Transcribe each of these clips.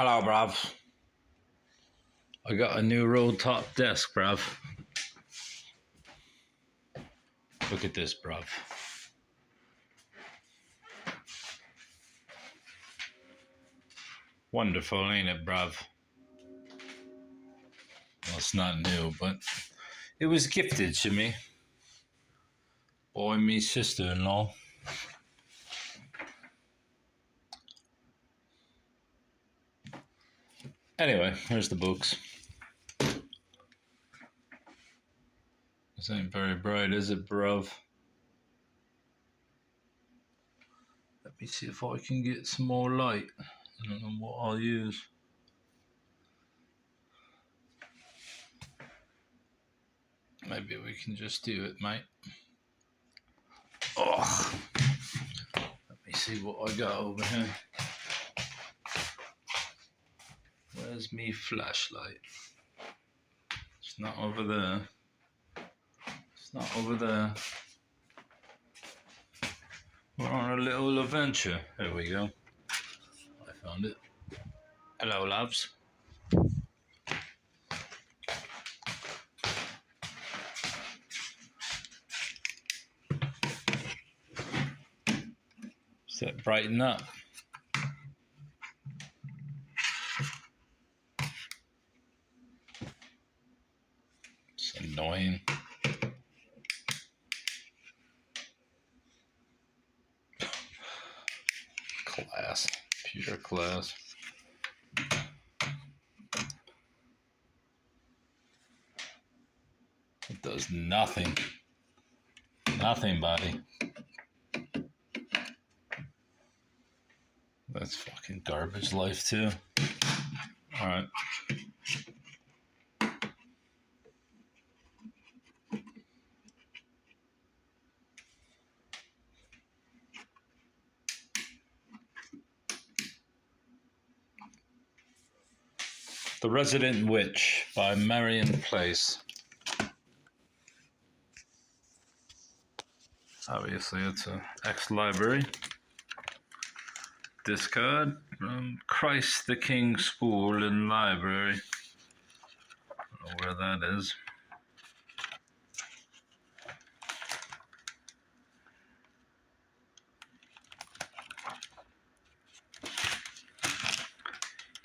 Hello, bruv. I got a new roll top desk, bruv. Look at this, bruv. Wonderful, ain't it, bruv? Well, it's not new, but it was gifted to me by me sister-in-law. Anyway, here's the books. This ain't very bright, is it, bruv? Let me see if I can get some more light. I don't know what I'll use. Maybe we can just do it, mate. Oh, let me see what I got over here. Where's me flashlight? It's not over there. It's not over there. We're on a little adventure. There we go. I found it. Hello, loves. Does that brighten up? It's annoying. Class. Pure class. It does nothing. Nothing, buddy. That's fucking garbage life, too. Alright. The Resident Witch by Marion Place. Obviously, it's an ex-library. Discard from Christ the King School and Library. I don't know where that is.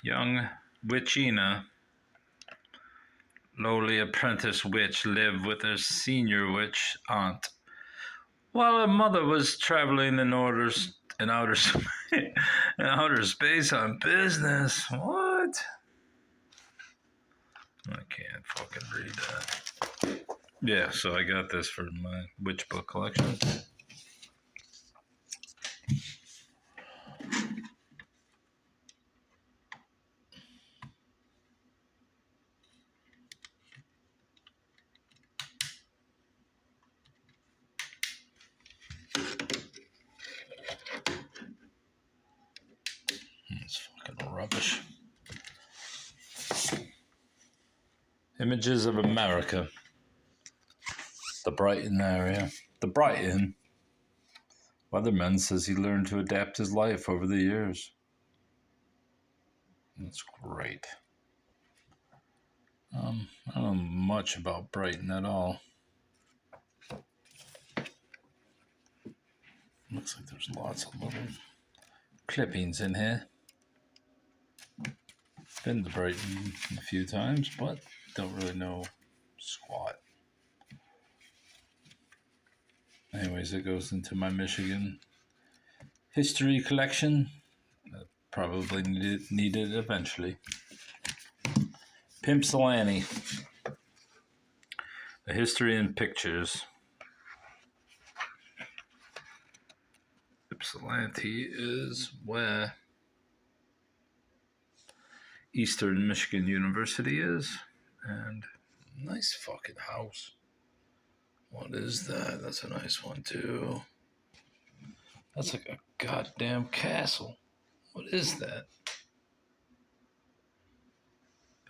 Young Witchina, lowly apprentice witch, lived with her senior witch aunt. While her mother was traveling in outer space on business. What? I can't fucking read that. Yeah, so I got this for my witch book collection. It's fucking rubbish. Images of America. The Brighton area. The Brighton. Weatherman says he learned to adapt his life over the years. That's great. I don't know much about Brighton at all. Looks like there's lots of little clippings in here. Been to Brighton a few times, but don't really know squat. Anyways, it goes into my Michigan history collection. Probably need it eventually. Pimpsylani. A History in Pictures. Ypsilanti is where Eastern Michigan University is. And nice fucking house. What is that? That's a nice one too. That's like a goddamn castle. What is that?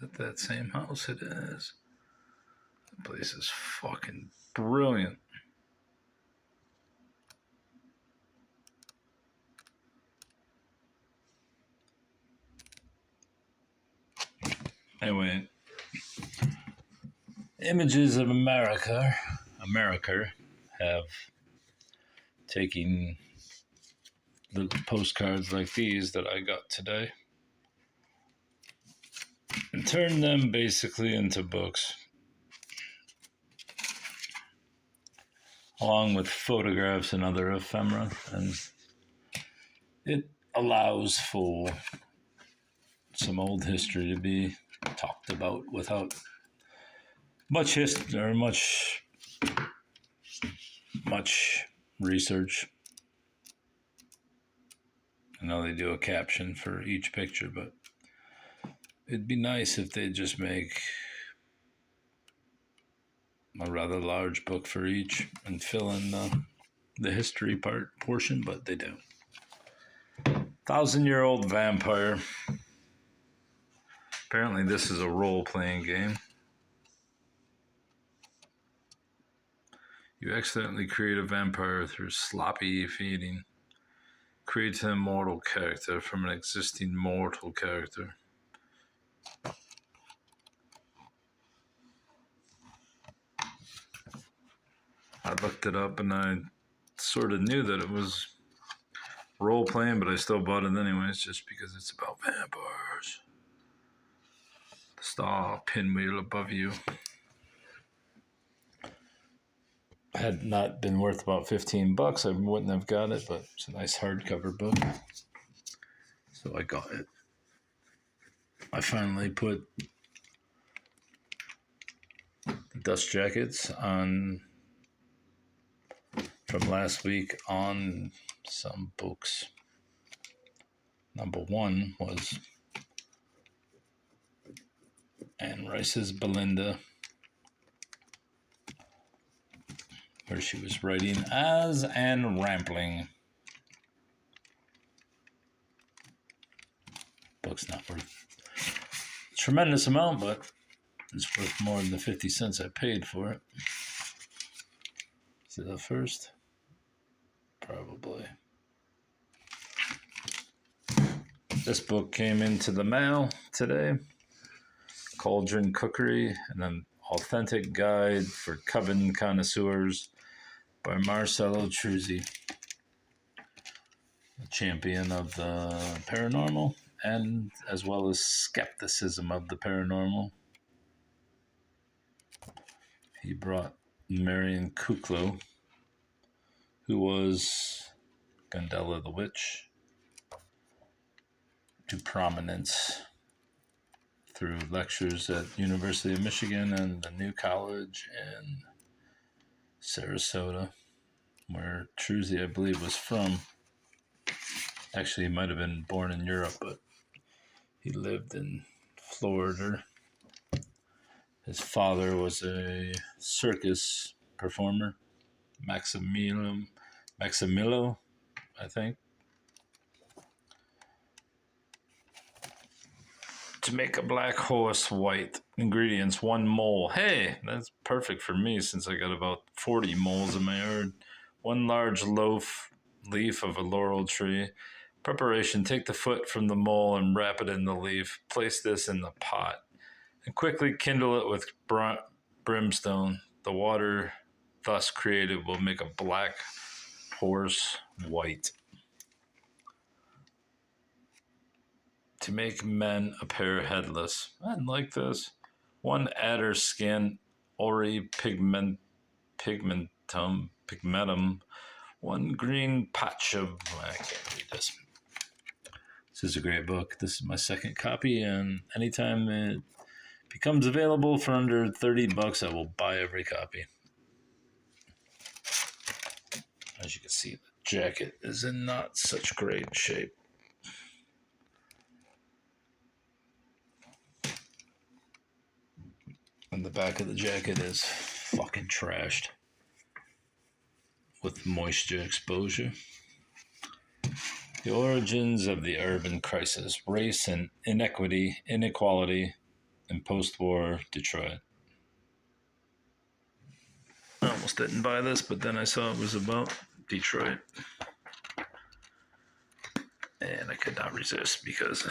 But that same house it is. That place is fucking brilliant. Anyway, Images of America have taken the postcards like these that I got today and turned them basically into books, along with photographs and other ephemera, and it allows for some old history to be talked about without much history or much research. I know they do a caption for each picture, but it'd be nice if they just make a rather large book for each and fill in the history portion, but they don't. 1,000-year-old vampire. Apparently this is a role-playing game. You accidentally create a vampire through sloppy feeding. Creates an immortal character from an existing mortal character. I looked it up and I sort of knew that it was role playing, but I still bought it anyways just because it's about vampires. The star pinwheel above you. Had not been worth about $15, I wouldn't have got it, but it's a nice hardcover book. So I got it. I finally put the dust jackets on from last week on some books. Number one was Anne Rice's Belinda, where she was writing as Anne Rampling. Book's not worth a tremendous amount, but it's worth more than the 50 cents I paid for it. Is it the first? Probably. This book came into the mail today. Cauldron Cookery, and an authentic guide for coven connoisseurs by Marcello Truzzi, a champion of the paranormal and as well as skepticism of the paranormal. He brought Marion Kuklo, who was Gondela the Witch, to prominence through lectures at University of Michigan and the New College in Sarasota, where Truzzi, I believe, was from. Actually, he might have been born in Europe, but he lived in Florida. His father was a circus performer, Maximilo, I think. To make a black horse white. Ingredients: 1 mole. Hey, that's perfect for me since I got about 40 moles in my yard. 1 large leaf of a laurel tree. Preparation: take the foot from the mole and wrap it in the leaf. Place this in the pot and quickly kindle it with brimstone. The water thus created will make a black horse white. To make men appear headless. I like this. 1 adder skin, ori pigmentum, 1 green patch of, I can't read this. This is a great book. This is my second copy, and anytime it becomes available for under $30, I will buy every copy. As you can see, the jacket is in not such great shape. And the back of the jacket is fucking trashed with moisture exposure. The origins of the urban crisis, race and inequality in post-war Detroit. I almost didn't buy this, but then I saw it was about Detroit. And I could not resist because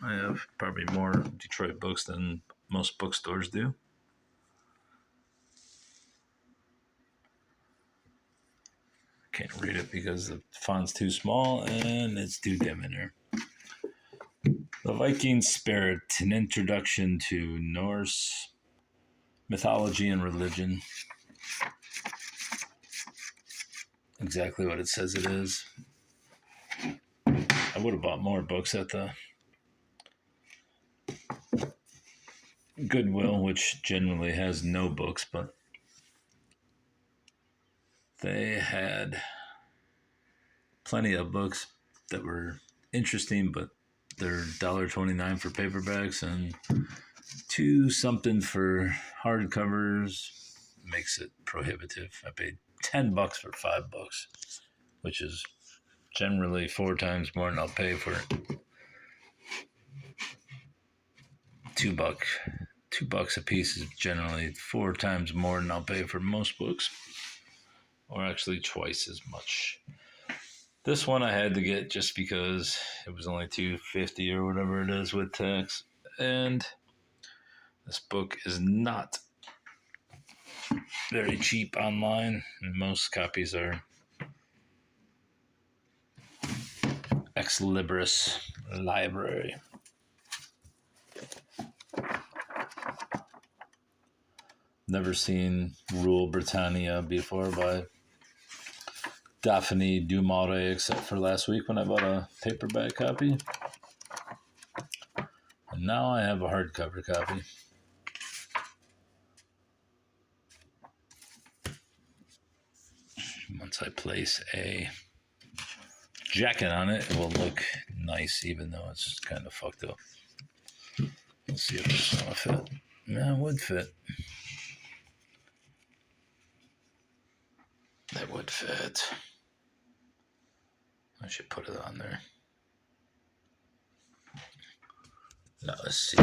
I have probably more Detroit books than most bookstores do. Can't read it because the font's too small and it's too dim in here. The Viking Spirit, an introduction to Norse mythology and religion. Exactly what it says it is. I would have bought more books at the Goodwill, which generally has no books, but they had plenty of books that were interesting, but they're $1.29 for paperbacks and $2 something for hardcovers. Makes it prohibitive. I paid $10 for 5 books, which is generally 4 times more than I'll pay for $2. $2 a piece is generally 4 times more than I'll pay for most books, or actually twice as much. This one I had to get just because it was only $2.50 or whatever it is with tax, and this book is not very cheap online, and most copies are ex libris library. Never seen Rule Britannia before by Daphne du Maurier, except for last week when I bought a paperback copy. And now I have a hardcover copy. Once I place a jacket on it, it will look nice, even though it's kind of fucked up. Let's see if this will fit. Yeah, it would fit. That would fit. I should put it on there. Now let's see.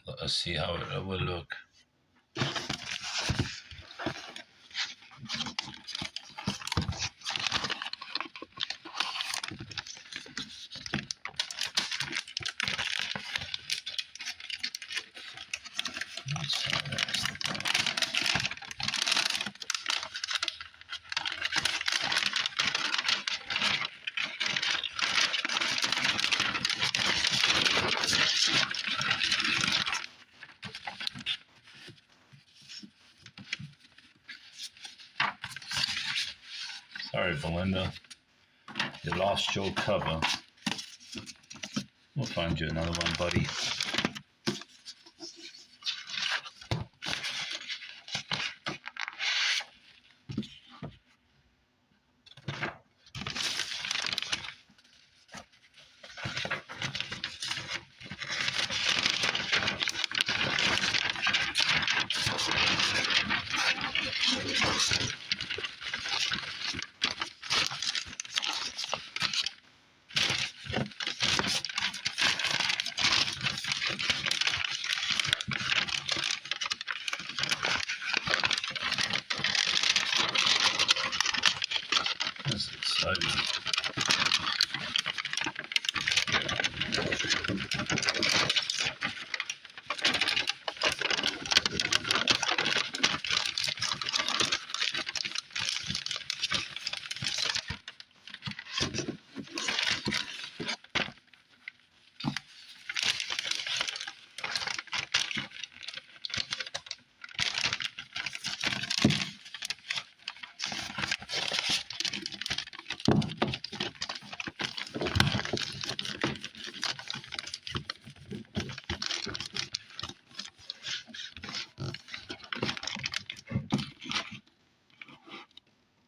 Let's see how it will look. Sorry, Belinda. You lost your cover. We'll find you another one, buddy. That's exciting.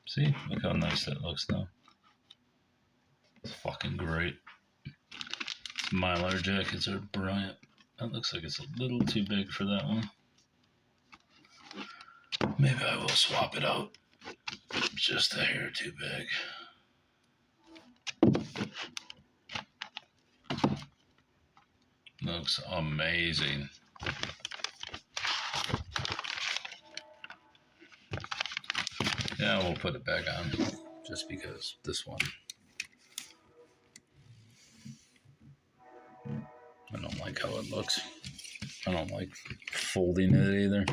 See? Look how nice that looks now. It's fucking great. Mylar jackets are brilliant. That looks like it's a little too big for that one. Maybe I will swap it out. Just a hair too big. Looks amazing. Yeah, we'll put it back on just because this one. I don't like how it looks. I don't like folding it either.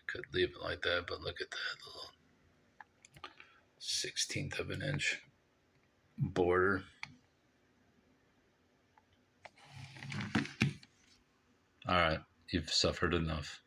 Could leave it like that, but look at that little 16th of an inch border. All right, you've suffered enough.